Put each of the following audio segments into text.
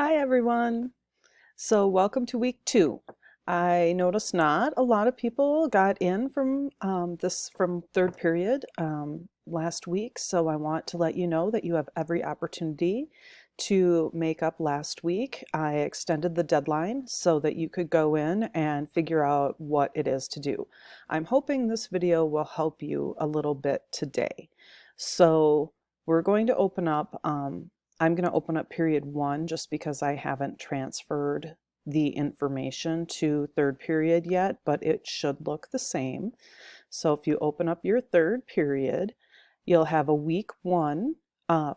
Hi everyone. So welcome to week 2. I noticed not a lot of people got in from third period last week, so I want to let you know that you have every opportunity to make up last week. I extended the deadline so that you could go in and figure out what it is to do. I'm hoping this video will help you a little bit today. So we're going to open up I'm going to open up period 1 just because I haven't transferred the information to third period yet, but it should look the same. So if you open up your third period, you'll have a week 1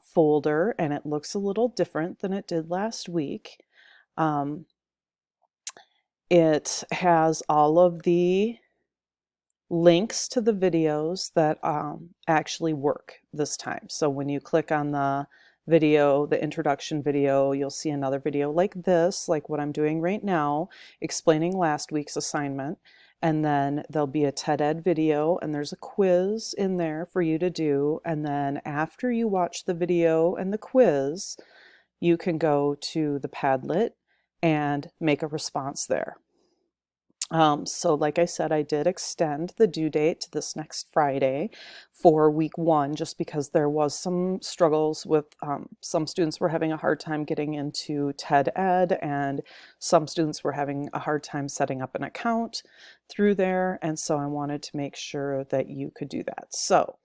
folder, and it looks a little different than it did last week. It has all of the links to the videos that actually work this time. So when you click on the video, the introduction video, you'll see another video like this, like what I'm doing right now, explaining last week's assignment. And then there'll be a TED Ed video, and there's a quiz in there for you to do. And then after you watch the video and the quiz, you can go to the Padlet and make a response there. So like I said, I did extend the due date to this next Friday for week 1, just because there was some struggles with some students were having a hard time getting into TED Ed, and some students were having a hard time setting up an account through there. And so I wanted to make sure that you could do that. So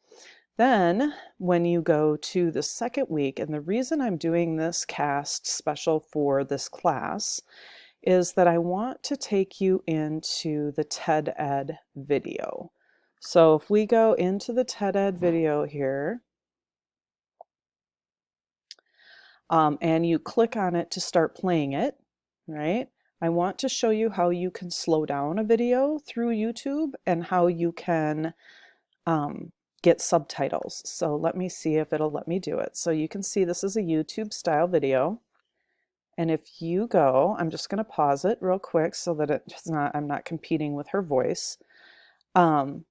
then when you go to the second week, and the reason I'm doing this cast special for this class is that I want to take you into the TED Ed video. So if we go into the TED Ed video here, and you click on it to start playing it, right? I want to show you how you can slow down a video through YouTube and how you can get subtitles. So let me see if it'll let me do it. So you can see this is a YouTube style video. And if you go, I'm just going to pause it real quick so that I'm not competing with her voice. But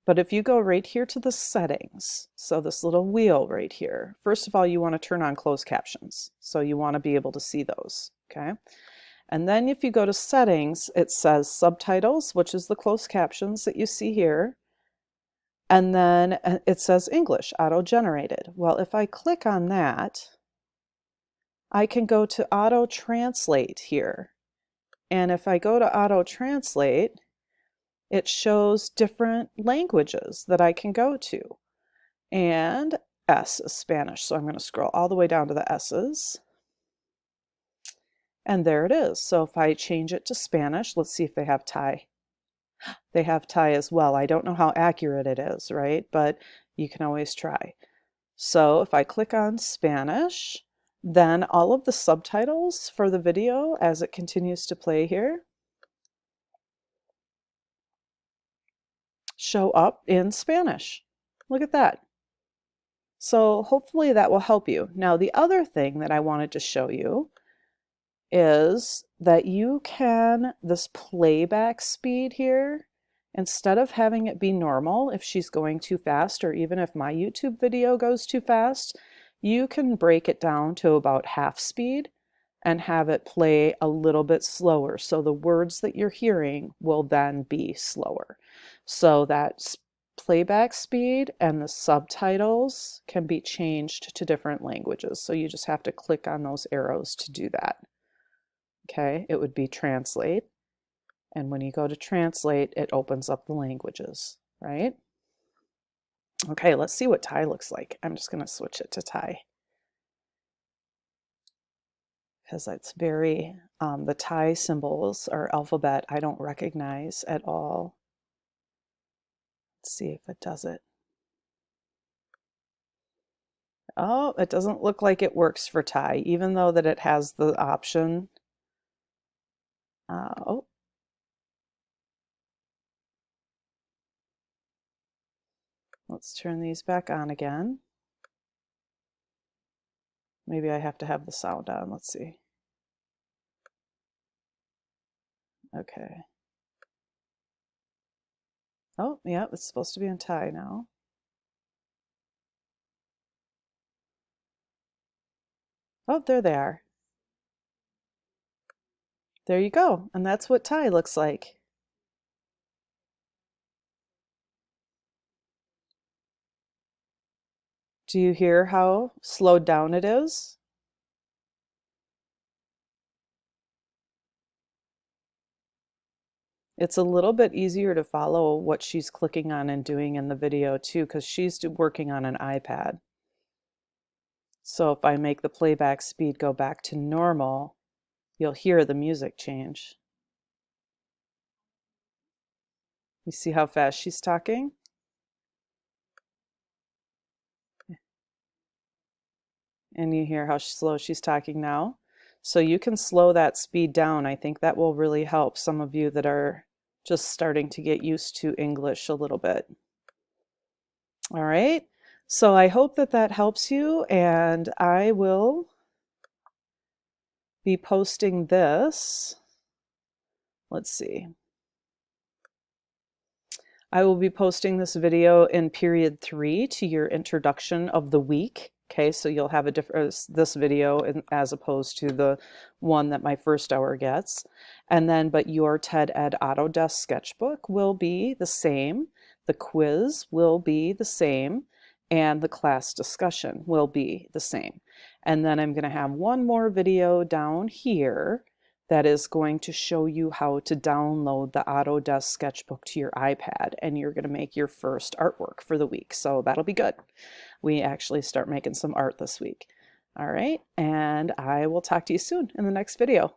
if you go right here to the settings, so this little wheel right here, first of all, you want to turn on closed captions. So you want to be able to see those, okay? And then if you go to settings, it says subtitles, which is the closed captions that you see here. And then it says English, auto-generated. Well, if I click on that, I can go to auto translate here. And if I go to auto translate, it shows different languages that I can go to. And S is Spanish. So I'm going to scroll all the way down to the S's. And there it is. So if I change it to Spanish, let's see if they have Thai. They have Thai as well. I don't know how accurate it is, right? But you can always try. So if I click on Spanish, then all of the subtitles for the video as it continues to play here show up in Spanish. Look at that. So hopefully that will help you. Now, the other thing that I wanted to show you is that you can, this playback speed here, instead of having it be normal if she's going too fast, or even if my YouTube video goes too fast, you can break it down to about half speed and have it play a little bit slower. So the words that you're hearing will then be slower. So that playback speed and the subtitles can be changed to different languages. So you just have to click on those arrows to do that. Okay, it would be translate. And when you go to translate, it opens up the languages, right? Okay, let's see what Thai looks like. I'm just going to switch it to Thai, because it's very, the Thai symbols or alphabet I don't recognize at all. Let's see if it does it. Oh, it doesn't look like it works for Thai, even though that it has the option. Oh. Let's turn these back on again. Maybe I have to have the sound on. Let's see. Okay. Oh, yeah, it's supposed to be in Thai now. Oh, there they are. There you go. And that's what Ty looks like. Do you hear how slowed down it is? It's a little bit easier to follow what she's clicking on and doing in the video too, because she's working on an iPad. So if I make the playback speed go back to normal, you'll hear the music change. You see how fast she's talking? And you hear how slow she's talking now? So you can slow that speed down. I think that will really help some of you that are just starting to get used to English a little bit. All right. So I hope that that helps you, and I will be posting this. Let's see. I will be posting this video in period 3 to your introduction of the week. Okay, so you'll have a different this video as opposed to the one that my first hour gets. And then, but your TED Ed Autodesk sketchbook will be the same. The quiz will be the same. And the class discussion will be the same. And then I'm going to have one more video down here that is going to show you how to download the Autodesk Sketchbook to your iPad, and you're going to make your first artwork for the week. So that'll be good. We actually start making some art this week. All right, and I will talk to you soon in the next video.